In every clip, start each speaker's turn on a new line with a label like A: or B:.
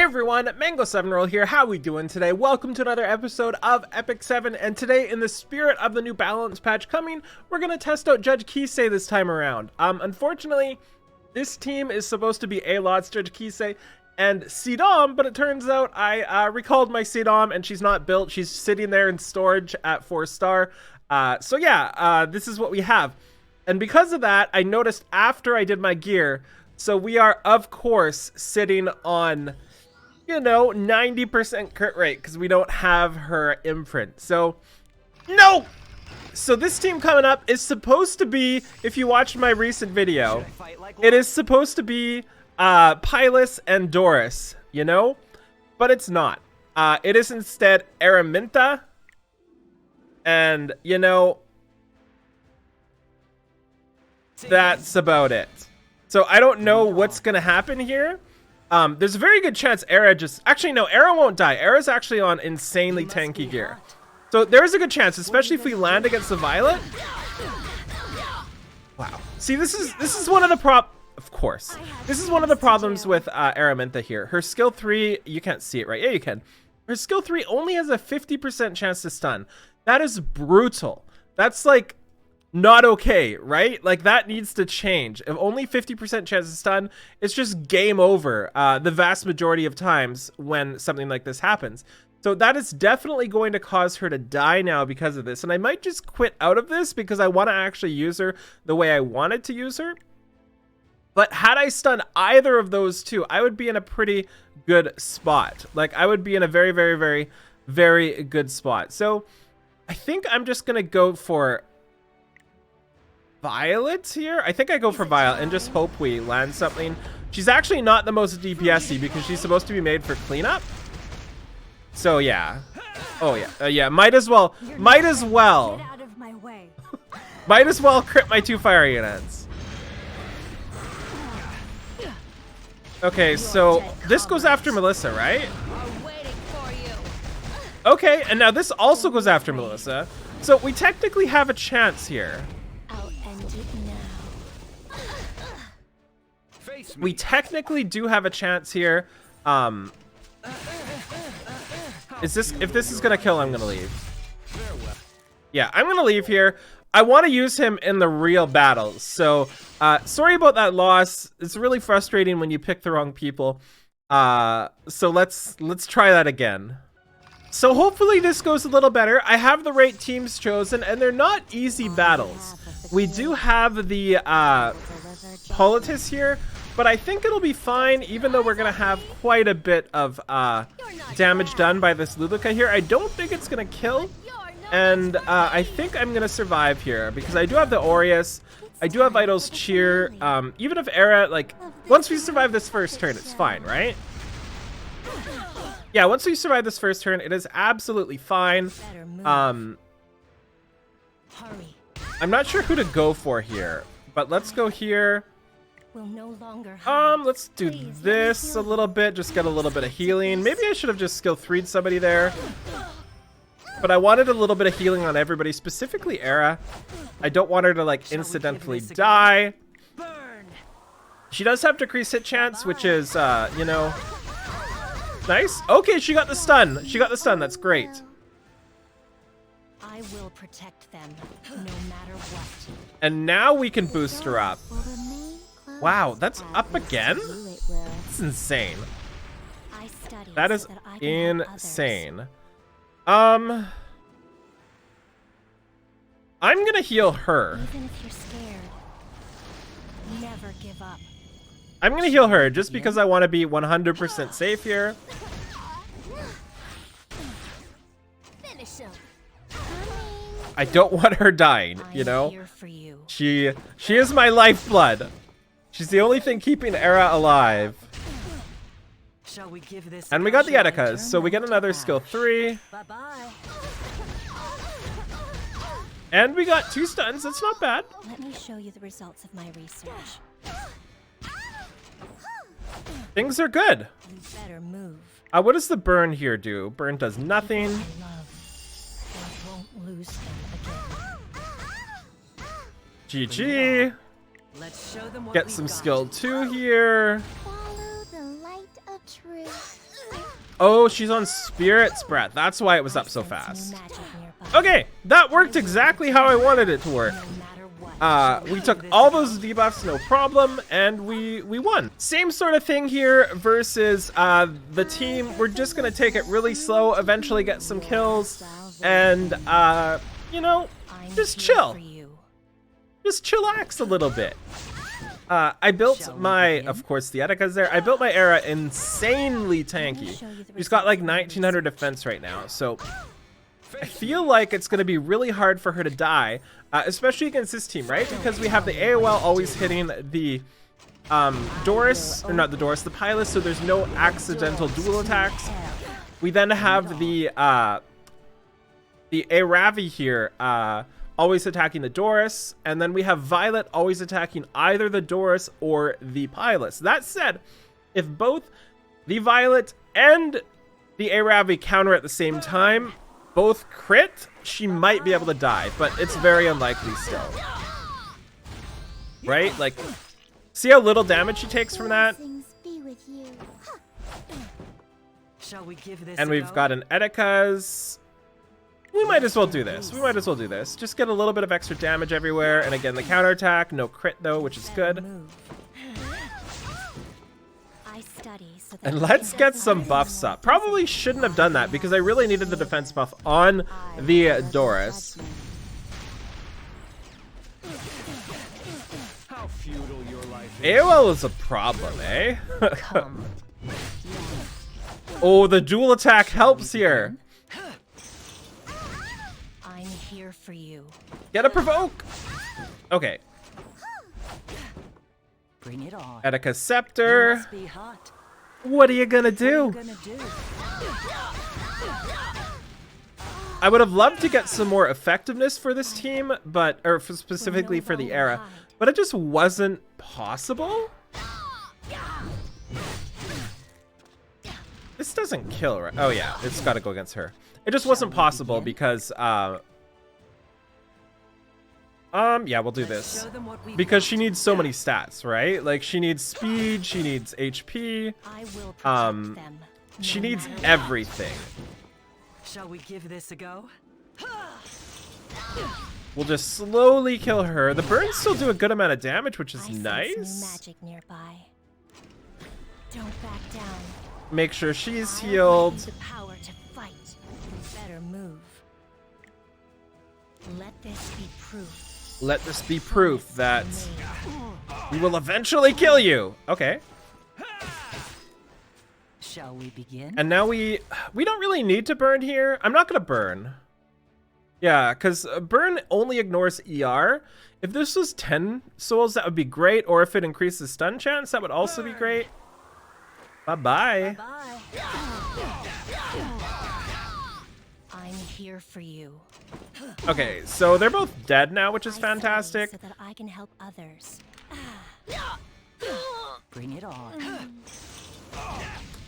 A: Hey everyone, Mango7Roll here. How we doing today? Welcome to another episode of Epic 7, and today, in the spirit of the new balance patch coming, we're gonna test out Judge Kisei this time around. Unfortunately, this team is supposed to be A-Lot's Judge Kisei and Sidom, but it turns out I recalled my Sidom and she's not built. She's sitting there in storage at 4-star. So yeah, this is what we have. And because of that, I noticed after I did my gear, so we are, of course, sitting on, you know, 90% crit rate because we don't have her imprint. So, no! So this team coming up is supposed to be, if you watched my recent video, it is supposed to be Pylus and Doris, you know? But it's not. It is instead Aramintha. And, you know, that's about it. So I don't know what's going to happen here. There's a very good chance Era just... Actually, no, Era won't die. Era's actually on insanely tanky gear. So there's a good chance, especially if we land against the Violet. Wow. See, this is one of the Of course. This is one of the problems with Aramintha here. Her skill 3, you can't see it, right? Yeah, you can. Her skill 3 only has a 50% chance to stun. That is brutal. That's like... not okay, right? Like, that needs to change. If only 50% chance to stun, it's just game over the vast majority of times when something like this happens. So that is definitely going to cause her to die now because of this. And I might just quit out of this because I want to actually use her the way I wanted to use her. But had I stunned either of those two, I would be in a pretty good spot. Like, I would be in a very, very, very, very good spot. So I think I'm just going to go for Violet here. I think I go for Violet and just hope we land something. She's actually not the most DPS-y because she's supposed to be made for cleanup. So yeah. Oh yeah. Yeah, might as well might as well crit my 2 fire units. Okay, so this goes after Melissa, right? Okay, and now this also goes after Melissa. So we technically have a chance here. We technically do have a chance here. If this is gonna kill, I'm gonna leave. Yeah, I'm gonna leave here. I want to use him in the real battles. So sorry about that loss. It's really frustrating when you pick the wrong people. So let's try that again. So hopefully this goes a little better. I have the right teams chosen, and they're not easy battles. We do have the Politis here, but I think it'll be fine, even though we're going to have quite a bit of damage done by this Luluka here. I don't think it's going to kill, and I think I'm going to survive here, because I do have the Aureus, I do have Idol's Cheer. Even if Era, like, once we survive this first turn, it's fine, right? Yeah, once we survive this first turn, it is absolutely fine. I'm not sure who to go for here, but let's go here. Let's do this a little bit, just get a little bit of healing. Maybe I should have just skill 3'd somebody there. But I wanted a little bit of healing on everybody, specifically Era. I don't want her to, like, incidentally die. She does have decreased hit chance, which is, you know... nice. Okay, she got the stun. She got the stun. That's great.
B: I will protect them no matter what.
A: And now we can boost her up. Wow, that's up again? That's insane. That is insane. I'm gonna heal her.
B: Even if you're scared, never give up.
A: I'm gonna heal her just because I want to be 100% safe here. I don't want her dying, you know? She is my lifeblood. She's the only thing keeping Era alive. And we got the Edikas, so we get another skill 3. And we got 2 stuns. That's not bad.
B: Let me show you the results of my research.
A: Things are good.
B: You better move.
A: What does the burn here do? Burn does nothing.
B: Won't lose them again.
A: GG.
C: Let's show them what
A: Get
C: we've
A: some
C: got.
A: skill 2 here.
B: Follow the light of truth.
A: Oh, she's on Spirit's Breath. That's why it was up so fast.
B: Magic nearby.
A: Okay, that worked exactly how I wanted it to work.
B: No matter what.
A: We took all those debuffs, no problem, and we won. Same sort of thing here versus the team. We're just gonna take it really slow, eventually get some kills, and you know,
B: I'm
A: just
B: here
A: chill.
B: for you.
A: Just chillax a little bit. I built my, of course, the Etika's there. I built my Era insanely tanky. She's got like 1900 defense right now, so I feel like it's going to be really hard for her to die, especially against this team, right? Because we have the AOL always hitting the Doris, or not the Doris, the Pilot, so there's no accidental dual attacks. We then have the Aravi here, always attacking the Doris, and then we have Violet always attacking either the Doris or the Pilot. That said, if both the Violet and the Aravi counter at the same time, both crit, she might be able to die, but it's very unlikely still. Right? Like, see how little damage she takes from that?
C: Shall we give this
A: And we've got an Etika's. We might as well do this. We might as well do this. Just get a little bit of extra damage everywhere. And again, the counterattack, no crit though, which is good.
B: I study so that
A: And
B: I
A: let's
B: can
A: get
B: have
A: some
B: more
A: buffs up. Probably shouldn't have done that because I really needed the defense buff on the Doris.
D: How futile your life is.
A: AOL is a problem, eh?
B: come.
A: Oh, the dual attack helps here.
B: I'm here for you.
A: Get a provoke. Okay.
C: Bring it on.
A: Etika Scepter.
C: Must be hot.
A: What are you gonna
C: What are
A: do?
C: you gonna do?
A: I would have loved to get some more effectiveness for this team, but specifically for the Era, but it just wasn't possible. This doesn't kill, right? Oh yeah, it's got to go against her. It just wasn't possible because yeah, we'll do this
C: Show them what we
A: because she needs so many stats, right? Like she needs speed, she needs HP,
B: I will protect
A: Um,
B: them.
A: she
B: no
A: needs
B: matter
A: everything.
C: Shall we give this a go?
A: We'll just slowly kill her. The burns still do a good amount of damage, which is
B: I sense new
A: nice.
B: magic nearby. Don't back down.
A: Make sure she's
B: I'll
A: healed.
B: give you the power to fight. You better move. Let this be proof.
A: Let this be proof that
B: Me.
A: we will eventually kill you. Okay.
C: Shall we begin?
A: And now we don't really need to burn here. I'm not gonna burn. Yeah, because burn only ignores ER. If this was 10 souls, that would be great. Or if it increases stun chance, that would also be great. Bye-bye.
C: Bye.
B: I'm here for you.
A: Okay, so they're both dead now, which is
B: I study
A: fantastic.
B: So that I can help others.
C: Bring it on.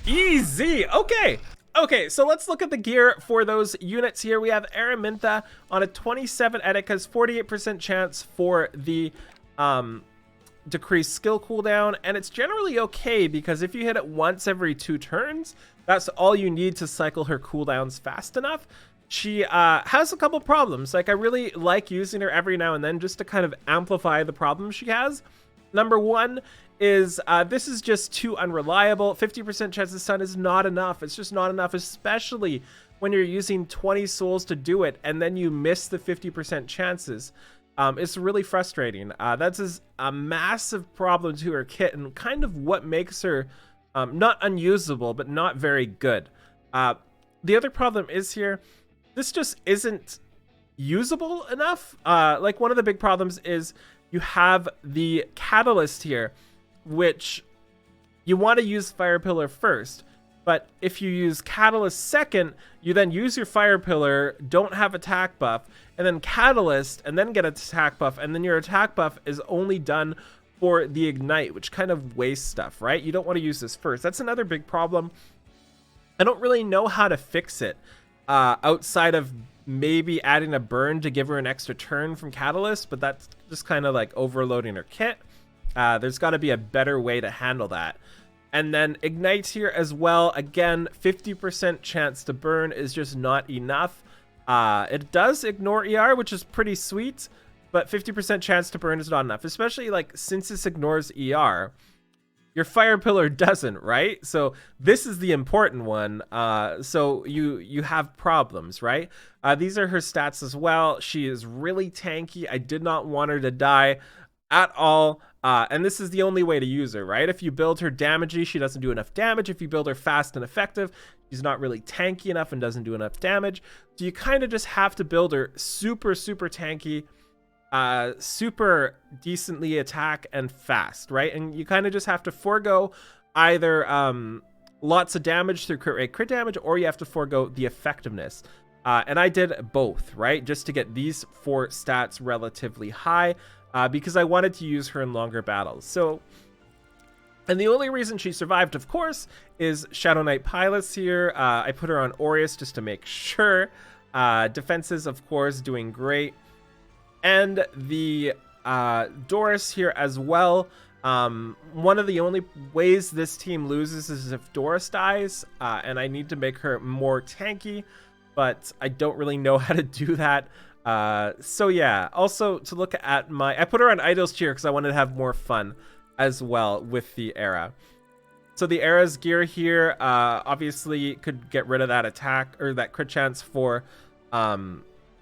A: Easy. Okay. Okay, so let's look at the gear for those units here. We have Aramintha on a 27 Etika's 48% chance for the decreased skill cooldown, and it's generally okay because if you hit it once every 2 turns, that's all you need to cycle her cooldowns fast enough. She has a couple problems. Like, I really like using her every now and then just to kind of amplify the problems she has. Number one is this is just too unreliable. 50% chance of stun is not enough. It's just not enough, especially when you're using 20 souls to do it and then you miss the 50% chances. It's really frustrating. That's a massive problem to her kit and kind of what makes her not unusable, but not very good. The other problem is here, this just isn't usable enough. Like, one of the big problems is you have the catalyst here, which you want to use Fire Pillar first. But if you use Catalyst second, you then use your Fire Pillar, don't have attack buff, and then Catalyst, and then get an attack buff, and then your attack buff is only done for the Ignite, which kind of wastes stuff, right? You don't want to use this first. That's another big problem. I don't really know how to fix it outside of maybe adding a burn to give her an extra turn from Catalyst, but that's just kind of like overloading her kit. There's got to be a better way to handle that. And then Ignite here as well. Again, 50% chance to burn is just not enough. It does ignore ER, which is pretty sweet, but 50% chance to burn is not enough, especially like since this ignores ER. Your Fire Pillar doesn't, right? So this is the important one. So you have problems, right? These are her stats as well. She is really tanky. I did not want her to die at all. And this is the only way to use her, right? If you build her damagey, she doesn't do enough damage. If you build her fast and effective, she's not really tanky enough and doesn't do enough damage. So you kind of just have to build her super, super tanky, super decently attack and fast, right? And you kind of just have to forego either lots of damage through crit rate, crit damage, or you have to forego the effectiveness. And I did both, right? Just to get these 4 stats relatively high, because I wanted to use her in longer battles. So, and the only reason she survived, of course, is Shadow Knight Pilots here. I put her on Aureus just to make sure. Defenses, of course, doing great. And the Doris here as well. One of the only ways this team loses is if Doris dies, and I need to make her more tanky, but I don't really know how to do that. So yeah, also to look at I put her on Idol's Cheer because I wanted to have more fun as well with the Era. So the Era's gear here, obviously could get rid of that attack or that crit chance for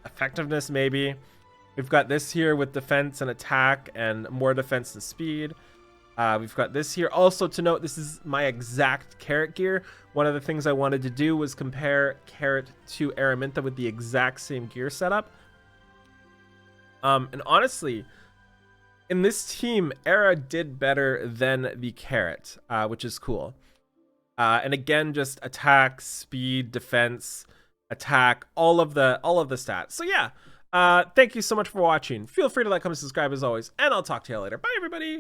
A: effectiveness maybe. We've got this here with defense and attack and more defense and speed. We've got this here. Also to note, this is my exact Carrot gear. One of the things I wanted to do was compare Carrot to Aramintha with the exact same gear setup. And honestly, in this team, Era did better than the Carrot, which is cool. And again, just attack, speed, defense, attack, all of the stats. So yeah. Thank you so much for watching. Feel free to like, comment, subscribe as always, and I'll talk to you later. Bye, everybody.